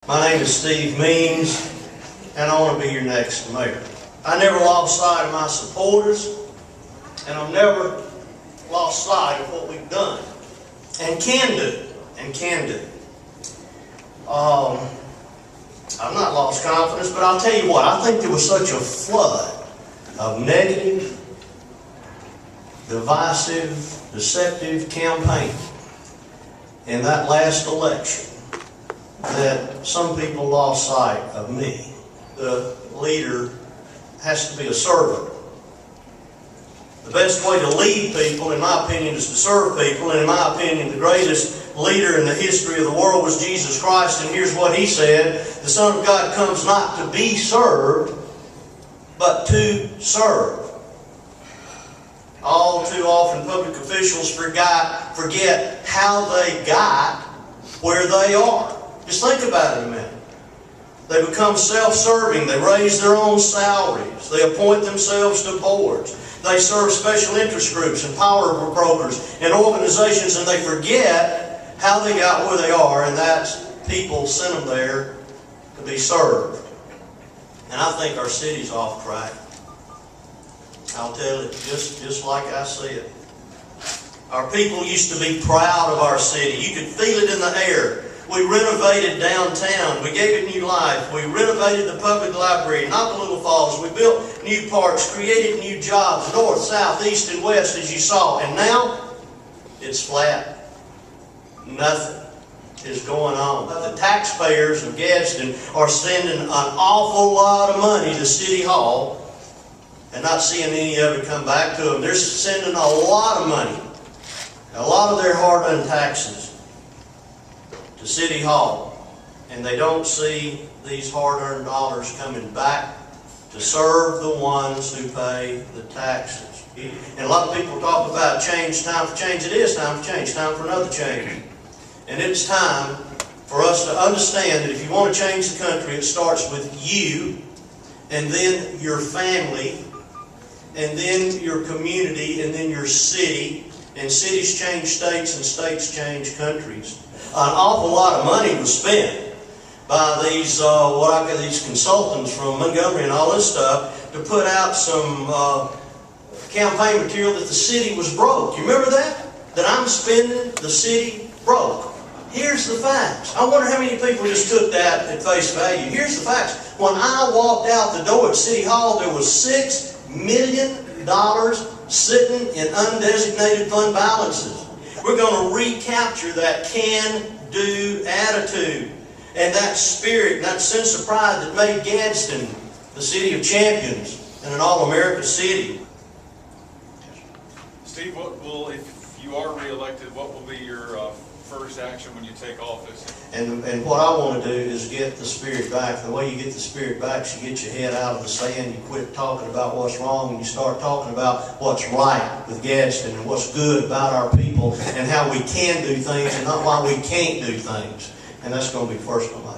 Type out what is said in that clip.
My name is Steve Means, and I want to be your next mayor. I never lost sight of my supporters, and I've never lost sight of what we've done and can do. I've not lost confidence, but I'll tell you what, I think there was such a flood of negative, divisive, deceptive campaign in that last election that some people lost sight of me. The leader has to be a servant. The best way to lead people, in my opinion, is to serve people. And in my opinion, the greatest leader in the history of the world was Jesus Christ. And here's what He said: the Son of God comes not to be served, but to serve. All too often, public officials forget how they got where they are. Just think about it a minute. They become self-serving. They raise their own salaries. They appoint themselves to boards. They serve special interest groups and power brokers and organizations, and they forget how they got where they are, and that's people sent them there to be served. And I think our city's off track. I'll tell it just like I said. Our people used to be proud of our city. You could feel it in the air. We renovated downtown. We gave it new life. We renovated the public library, not the Little Falls. We built new parks, created new jobs, north, south, east, and west, as you saw. And now, it's flat. Nothing is going on. The taxpayers of Gadsden are sending an awful lot of money to City Hall and not seeing any of it come back to them. They're sending a lot of money, a lot of their hard-earned taxes, to City Hall, and they don't see these hard-earned dollars coming back to serve the ones who pay the taxes. And a lot of people talk about change, time for change. It is time for change, time for another change. And it's time for us to understand that if you want to change the country, it starts with you, and then your family, and then your community, and then your city. And cities change states, and states change countries. An awful lot of money was spent by these these consultants from Montgomery and all this stuff to put out some campaign material that the city was broke. You remember that? That I'm spending the city broke. Here's the facts. I wonder how many people just took that at face value. Here's the facts. When I walked out the door at City Hall, there was $6 million sitting in undesignated fund balances. We're going to recapture that can-do attitude and that spirit and that sense of pride that made Gadsden the city of champions and an all-America city. Steve, what will, if you are re-elected, what will be your first action when you take office? And what I want to do is get the spirit back. The way you get the spirit back is you get your head out of the sand, you quit talking about what's wrong, and you start talking about what's right with Gadsden and what's good about our people and how we can do things and not why we can't do things. And that's going to be first on my